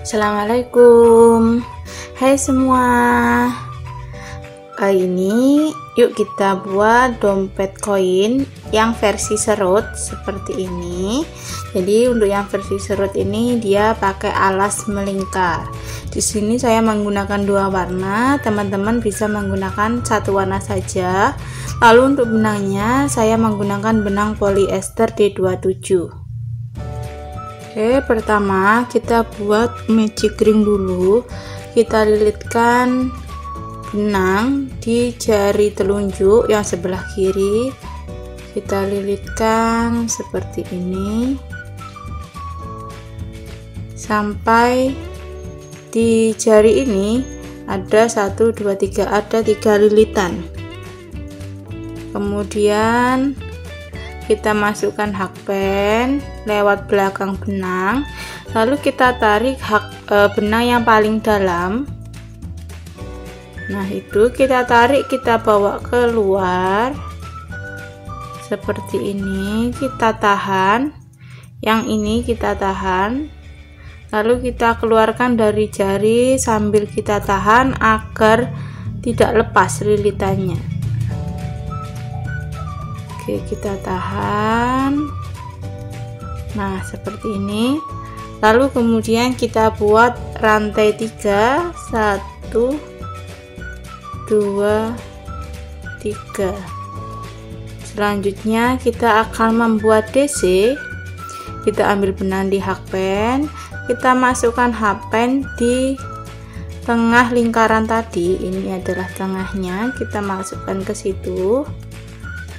Assalamualaikum. Hai semua. Kali ini yuk kita buat dompet koin yang versi serut seperti ini. Jadi untuk yang versi serut ini dia pakai alas melingkar. Di sini saya menggunakan dua warna, teman-teman bisa menggunakan satu warna saja. Lalu untuk benangnya saya menggunakan benang polyester D27. Oke, pertama kita buat magic ring dulu. Kita lilitkan benang di jari telunjuk yang sebelah kiri. Kita lilitkan seperti ini sampai di jari ini ada 1 2 3, ada 3 lilitan. Kemudian kita masukkan hakpen lewat belakang benang, lalu kita tarik benang yang paling dalam. Nah, itu kita tarik, kita bawa keluar seperti ini. Kita tahan, yang ini kita tahan, lalu kita keluarkan dari jari sambil kita tahan agar tidak lepas lilitannya. Oke, kita tahan. Nah, seperti ini. Lalu kemudian kita buat rantai 3, 1 2 3. Selanjutnya kita akan membuat DC. Kita ambil benang di hakpen, kita masukkan hakpen di tengah lingkaran tadi. Ini adalah tengahnya, kita masukkan ke situ.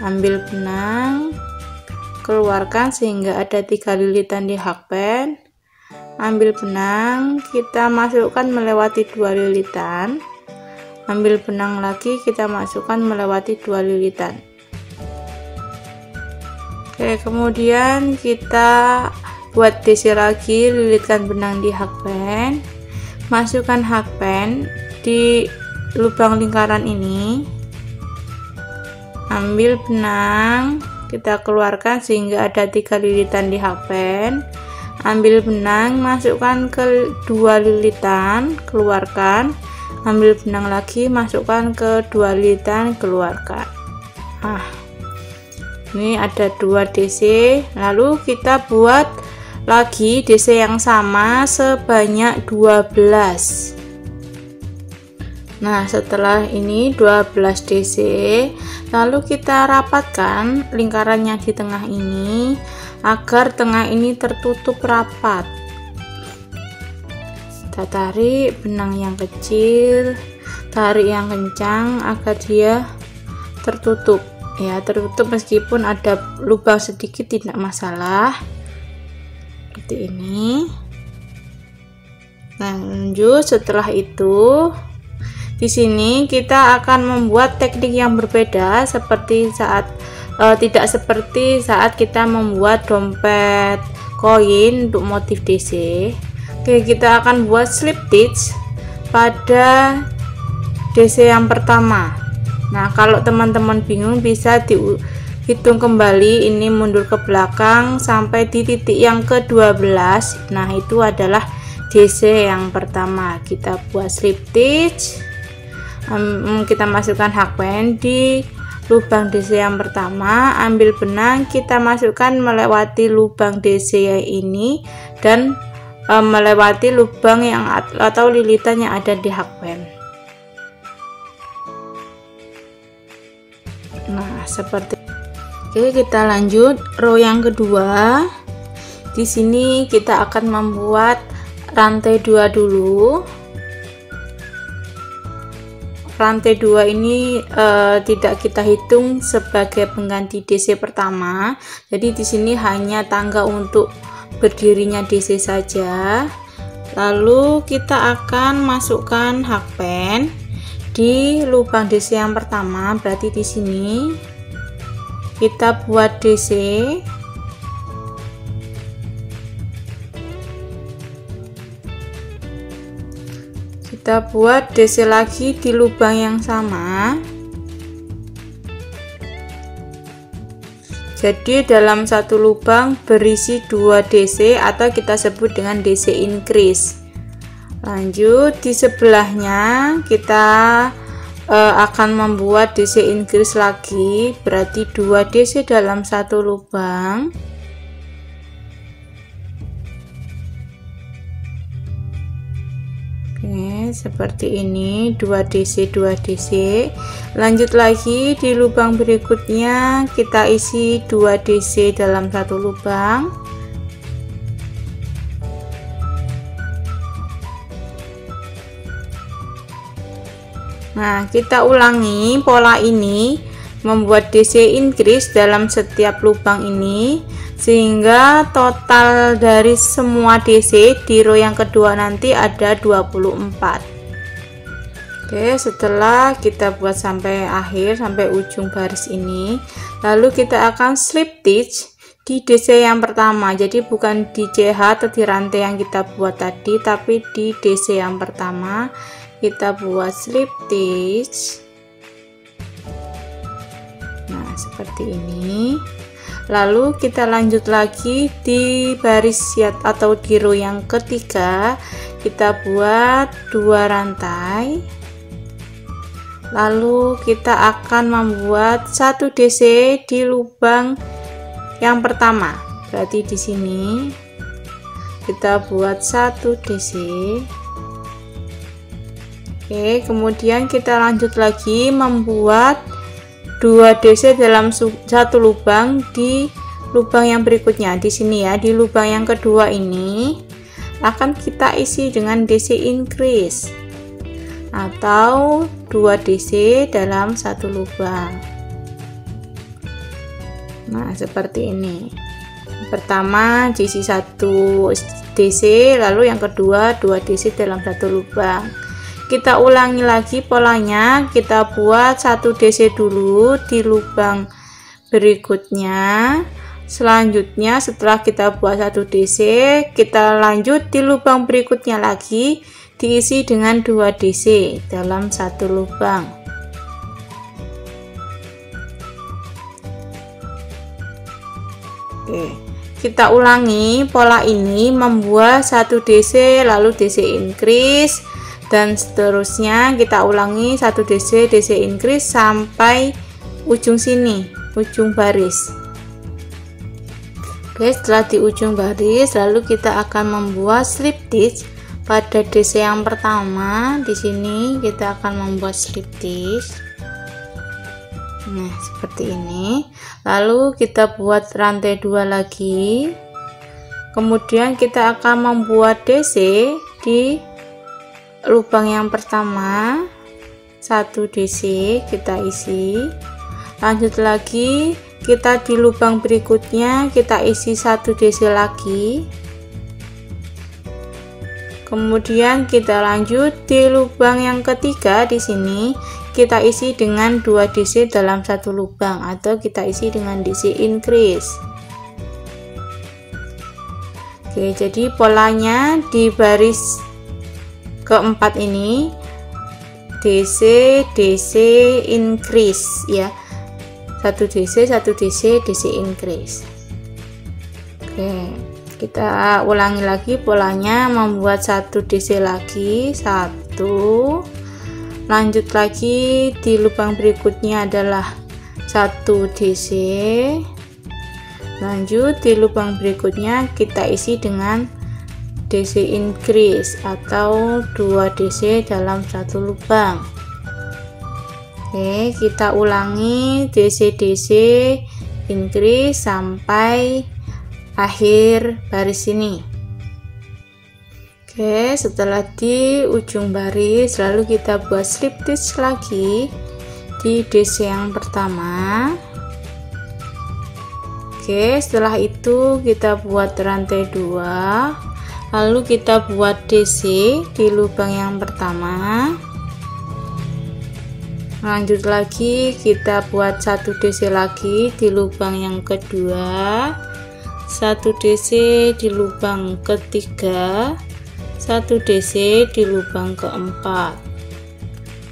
Ambil benang, keluarkan sehingga ada 3 lilitan di hakpen. Ambil benang, kita masukkan melewati 2 lilitan. Ambil benang lagi, kita masukkan melewati 2 lilitan. Oke, kemudian kita buat DC lagi, lilitkan benang di hakpen. Masukkan hakpen di lubang lingkaran ini. Ambil benang, kita keluarkan sehingga ada 3 lilitan di hakpen. Ambil benang, masukkan ke 2 lilitan, keluarkan. Ambil benang lagi, masukkan ke 2 lilitan, keluarkan. Nah, ini ada 2 DC. Lalu kita buat lagi DC yang sama sebanyak 12. Nah, setelah ini 12 DC, lalu kita rapatkan lingkarannya di tengah ini agar tengah ini tertutup rapat. Kita tarik benang yang kecil, tarik yang kencang agar dia tertutup. Ya, tertutup meskipun ada lubang sedikit tidak masalah. Seperti ini. Nah, lanjut setelah itu di sini kita akan membuat teknik yang berbeda seperti tidak seperti saat kita membuat dompet koin untuk motif DC. Oke, kita akan buat slip stitch pada DC yang pertama. Nah, kalau teman-teman bingung bisa dihitung kembali, ini mundur ke belakang sampai di titik yang ke-12. Nah, itu adalah DC yang pertama. Kita buat slip stitch. Kita masukkan hakpen di lubang DC yang pertama, ambil benang, kita masukkan melewati lubang DC ini dan melewati lubang yang atau lilitan yang ada di hakpen. Nah, seperti. Oke, kita lanjut row yang kedua. Di sini kita akan membuat rantai 2 dulu. Rantai 2 ini tidak kita hitung sebagai pengganti DC pertama. Jadi di sini hanya tangga untuk berdirinya DC saja. Lalu kita akan masukkan hakpen di lubang DC yang pertama. Berarti di sini kita buat DC. Kita buat DC lagi di lubang yang sama. Jadi dalam satu lubang berisi 2 DC atau kita sebut dengan DC increase. Lanjut di sebelahnya kita akan membuat DC increase lagi, berarti 2 DC dalam satu lubang. Oke, seperti ini, 2 DC 2 DC. Lanjut lagi di lubang berikutnya kita isi 2 DC dalam satu lubang. Nah, kita ulangi pola ini, membuat DC increase dalam setiap lubang ini, sehingga total dari semua DC di row yang kedua nanti ada 24. Oke, setelah kita buat sampai akhir, sampai ujung baris ini, lalu kita akan slip stitch di DC yang pertama. Jadi bukan di CH atau di rantai yang kita buat tadi, tapi di DC yang pertama kita buat slip stitch. Nah, seperti ini. Lalu kita lanjut lagi di baris atau di row yang ketiga, kita buat 2 rantai. Lalu kita akan membuat 1 DC di lubang yang pertama. Berarti di sini kita buat 1 DC. Oke, kemudian kita lanjut lagi membuat 2 DC dalam satu lubang di lubang yang berikutnya. Di sini ya, di lubang yang kedua ini akan kita isi dengan DC increase atau 2 DC dalam satu lubang. Nah, seperti ini. Pertama diisi 1 DC, lalu yang kedua 2 DC dalam satu lubang. Kita ulangi lagi polanya, kita buat 1 DC dulu di lubang berikutnya. Selanjutnya setelah kita buat 1 DC, kita lanjut di lubang berikutnya lagi, diisi dengan 2 DC dalam satu lubang. Oke, kita ulangi pola ini, membuat 1 DC lalu DC increase, dan seterusnya kita ulangi 1 DC DC increase sampai ujung sini, ujung baris. Oke, setelah di ujung baris lalu kita akan membuat slip stitch pada DC yang pertama. Di sini kita akan membuat slip stitch. Nah, seperti ini. Lalu kita buat rantai 2 lagi. Kemudian kita akan membuat DC di lubang yang pertama, 1 DC kita isi. Lanjut lagi kita di lubang berikutnya kita isi 1 DC lagi. Kemudian kita lanjut di lubang yang ketiga, di sini kita isi dengan 2 DC dalam satu lubang atau kita isi dengan DC increase. Oke, jadi polanya di baris keempat ini DC DC increase ya, 1 DC 1 DC DC increase. Oke, kita ulangi lagi polanya, membuat 1 DC lagi, 1, lanjut lagi di lubang berikutnya adalah 1 DC, lanjut di lubang berikutnya kita isi dengan DC increase atau 2 DC dalam satu lubang. Oke, kita ulangi DC DC increase sampai akhir baris ini. Oke, setelah di ujung baris lalu kita buat slip stitch lagi di DC yang pertama. Oke, setelah itu kita buat rantai 2. Lalu kita buat DC di lubang yang pertama. Lanjut lagi kita buat 1 DC lagi di lubang yang kedua, 1 DC di lubang ketiga, 1 DC di lubang keempat.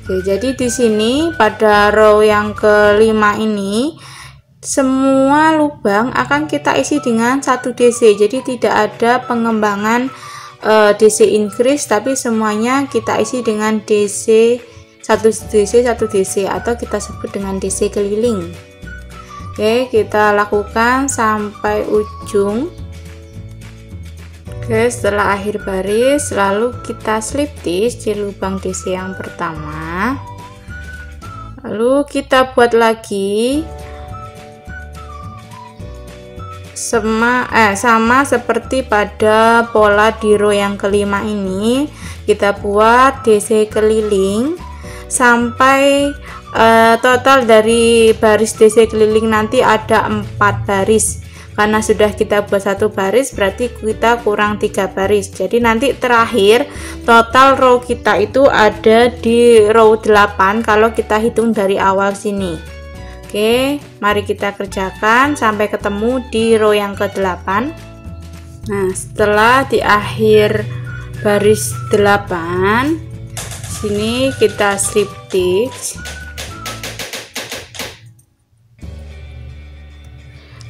Oke, jadi di sini pada row yang kelima ini semua lubang akan kita isi dengan 1 DC, jadi tidak ada pengembangan DC increase, tapi semuanya kita isi dengan DC 1 DC atau kita sebut dengan DC keliling. Oke, kita lakukan sampai ujung. Oke, setelah akhir baris lalu kita slip stitch di lubang DC yang pertama, lalu kita buat lagi sama seperti pada pola di row yang kelima ini. Kita buat DC keliling sampai total dari baris DC keliling nanti ada 4 baris. Karena sudah kita buat 1 baris berarti kita kurang 3 baris, jadi nanti terakhir total row kita itu ada di row 8 kalau kita hitung dari awal sini. Oke, mari kita kerjakan sampai ketemu di row yang ke-8. Nah, setelah di akhir baris 8 sini kita slip stitch.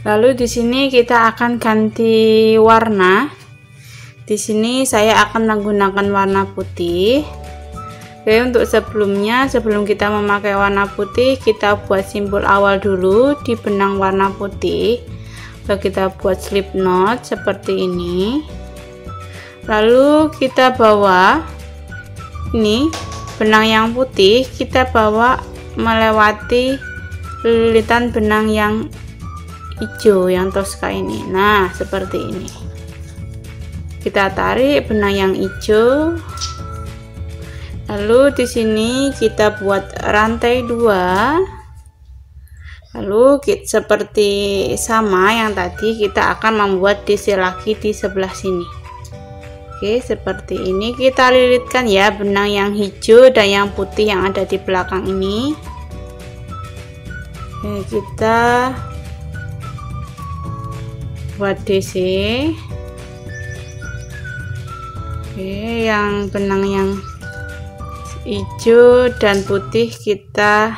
Lalu di sini kita akan ganti warna. Di sini saya akan menggunakan warna putih. Oke, untuk sebelum kita memakai warna putih, kita buat simbol awal dulu di benang warna putih. Lalu kita buat slip knot seperti ini. Lalu kita bawa ini benang yang putih, kita bawa melewati lilitan benang yang hijau yang toska ini. Nah, seperti ini. Kita tarik benang yang hijau. Lalu di sini kita buat rantai 2. Lalu seperti sama yang tadi kita akan membuat DC lagi di sebelah sini. Oke, seperti ini kita lilitkan ya benang yang hijau dan yang putih yang ada di belakang ini. Oke, kita buat DC. Oke, yang benang yang hijau dan putih kita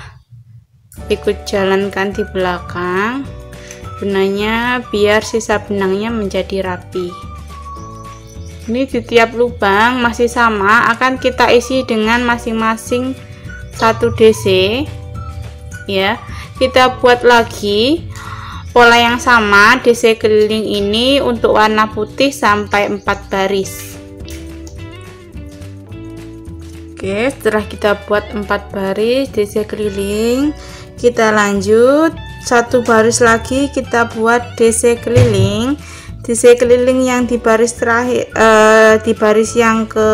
ikut jalankan di belakang benangnya biar sisa benangnya menjadi rapi. Ini di tiap lubang masih sama, akan kita isi dengan masing-masing 1 DC ya. Kita buat lagi pola yang sama DC keliling ini untuk warna putih sampai 4 baris. Oke, setelah kita buat 4 baris DC keliling, kita lanjut 1 baris lagi kita buat DC keliling. DC keliling yang di baris terakhir, di baris yang ke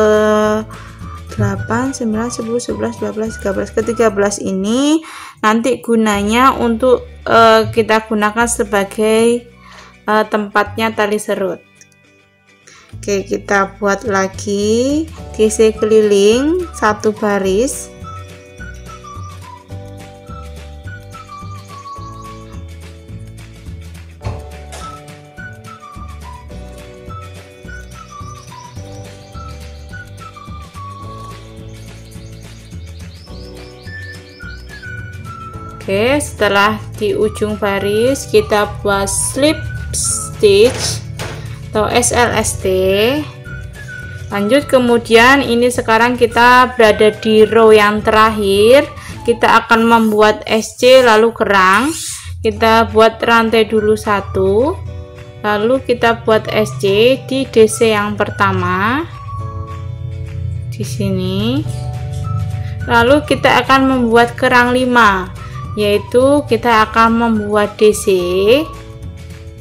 8, 9, 10, 11, 12, 13, ke-13 ini nanti gunanya untuk kita gunakan sebagai tempatnya tali serut. Oke, kita buat lagi DC keliling 1 baris. Oke, setelah di ujung baris kita buat slip stitch atau SLST. Lanjut, kemudian ini sekarang kita berada di row yang terakhir. Kita akan membuat SC lalu kerang. Kita buat rantai dulu 1, lalu kita buat SC di DC yang pertama di sini. Lalu kita akan membuat kerang 5, yaitu kita akan membuat DC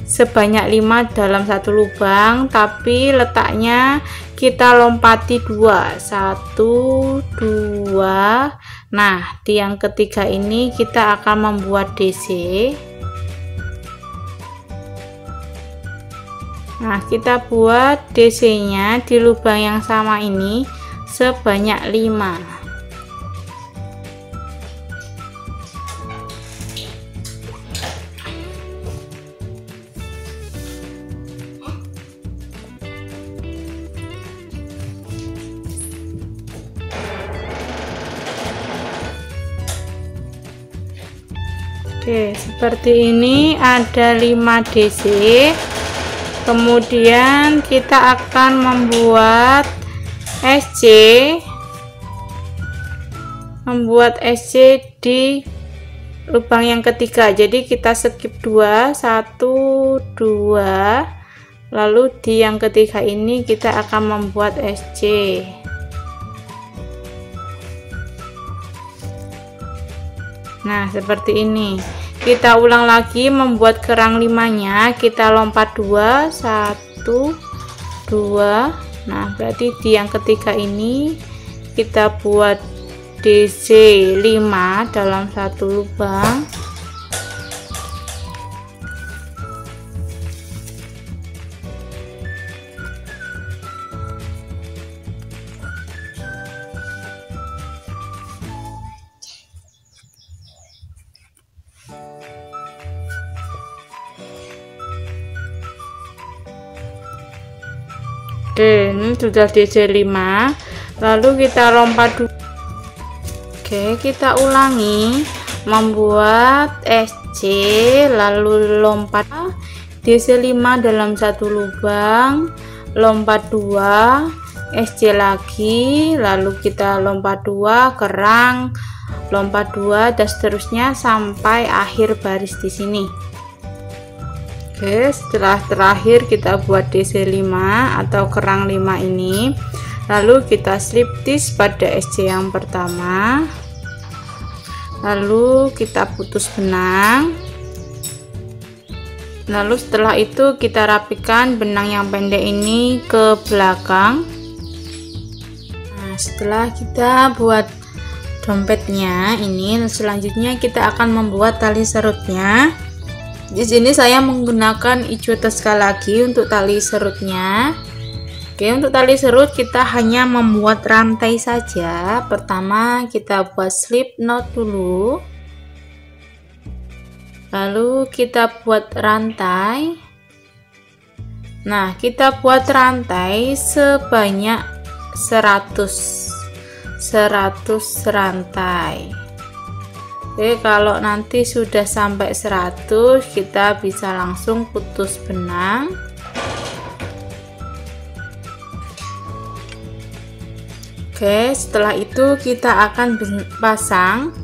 sebanyak 5 dalam 1 lubang, tapi letaknya kita lompati 2, 1, 2. Nah, di yang ketiga ini kita akan membuat DC. Nah, kita buat DC nya di lubang yang sama ini sebanyak 5. Oke, seperti ini ada 5 DC. Kemudian kita akan membuat SC di lubang yang ketiga. Jadi kita skip 2, 1, 2, lalu di yang ketiga ini kita akan membuat SC. Nah, seperti ini. Kita ulang lagi membuat kerang 5-nya, kita lompat 2, 1, 2. Nah, berarti di yang ketiga ini kita buat DC 5 dalam satu lubang. Oke, ini sudah DC 5, lalu kita lompat. Oke, kita ulangi membuat SC, lalu lompat DC 5 dalam satu lubang, lompat 2, SC lagi, lalu kita lompat 2, kerang, lompat 2, dan seterusnya sampai akhir baris di sini. Oke, setelah terakhir kita buat DC 5 atau kerang 5 ini, lalu kita slip stitch pada SC yang pertama, lalu kita putus benang, lalu setelah itu kita rapikan benang yang pendek ini ke belakang. Nah, setelah kita buat dompetnya ini, selanjutnya kita akan membuat tali serutnya. Di sini saya menggunakan ijoteska lagi untuk tali serutnya. Oke, untuk tali serut kita hanya membuat rantai saja. Pertama kita buat slip knot dulu, lalu kita buat rantai. Nah, kita buat rantai sebanyak 100 rantai. Oke, kalau nanti sudah sampai 100 kita bisa langsung putus benang. Oke, setelah itu kita akan pasang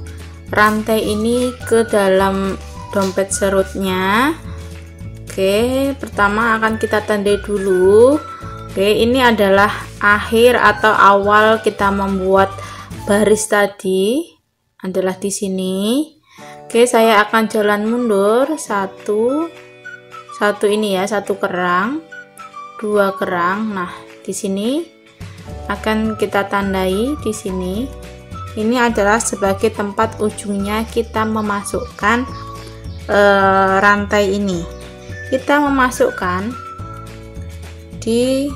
rantai ini ke dalam dompet serutnya. Oke, pertama akan kita tandai dulu. Oke, ini adalah akhir atau awal kita membuat baris tadi, adalah di sini. Oke, saya akan jalan mundur satu ini ya, satu kerang, 2 kerang. Nah, di sini akan kita tandai di sini. Ini adalah sebagai tempat ujungnya kita memasukkan rantai ini. Kita memasukkan di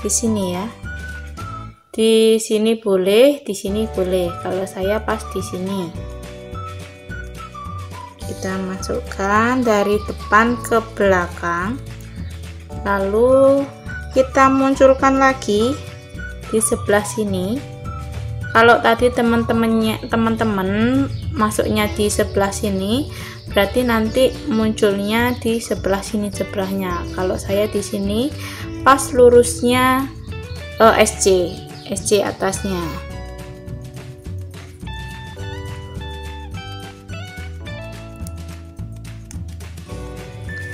sini ya. Di sini boleh, di sini boleh. Kalau saya pas di sini. Kita masukkan dari depan ke belakang. Lalu kita munculkan lagi di sebelah sini. Kalau tadi teman-teman masuknya di sebelah sini, berarti nanti munculnya di sebelah sini sebelahnya. Kalau saya di sini pas lurusnya SC atasnya.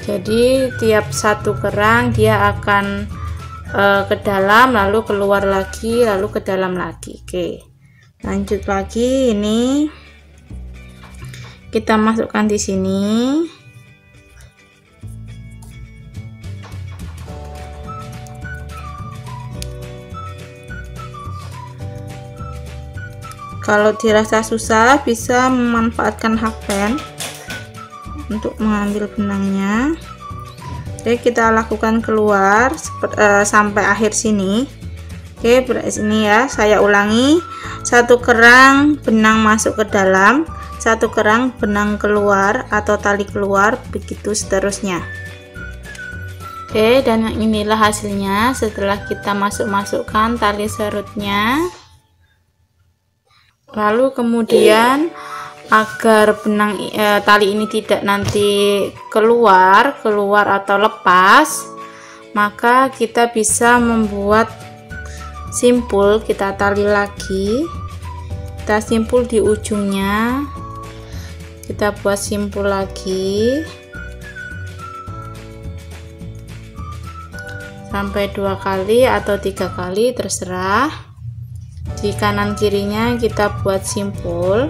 Jadi tiap satu kerang dia akan ke dalam, lalu keluar lagi, lalu ke dalam lagi. Oke, lanjut lagi. Ini kita masukkan di sini. Kalau dirasa susah, bisa memanfaatkan hakpen untuk mengambil benangnya. Oke, kita lakukan keluar sampai akhir sini. Oke, ini ya, saya ulangi. 1 kerang benang masuk ke dalam, 1 kerang benang keluar atau tali keluar, begitu seterusnya. Oke, dan inilah hasilnya setelah kita masukkan tali serutnya. Lalu kemudian agar benang tali ini tidak nanti keluar atau lepas, maka kita bisa membuat simpul. Kita tali lagi, kita simpul di ujungnya, kita buat simpul lagi sampai 2 kali atau 3 kali, terserah. Di kanan kirinya kita buat simpul.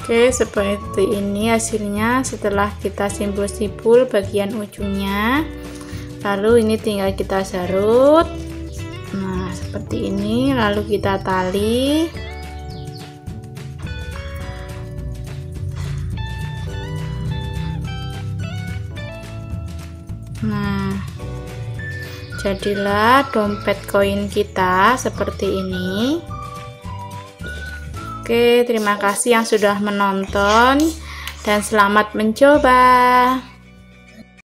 Oke, seperti ini hasilnya setelah kita simpul-simpul bagian ujungnya. Lalu ini tinggal kita sarut. Nah, seperti ini, lalu kita tali. Nah, jadilah dompet koin kita seperti ini. Oke, terima kasih yang sudah menonton dan selamat mencoba.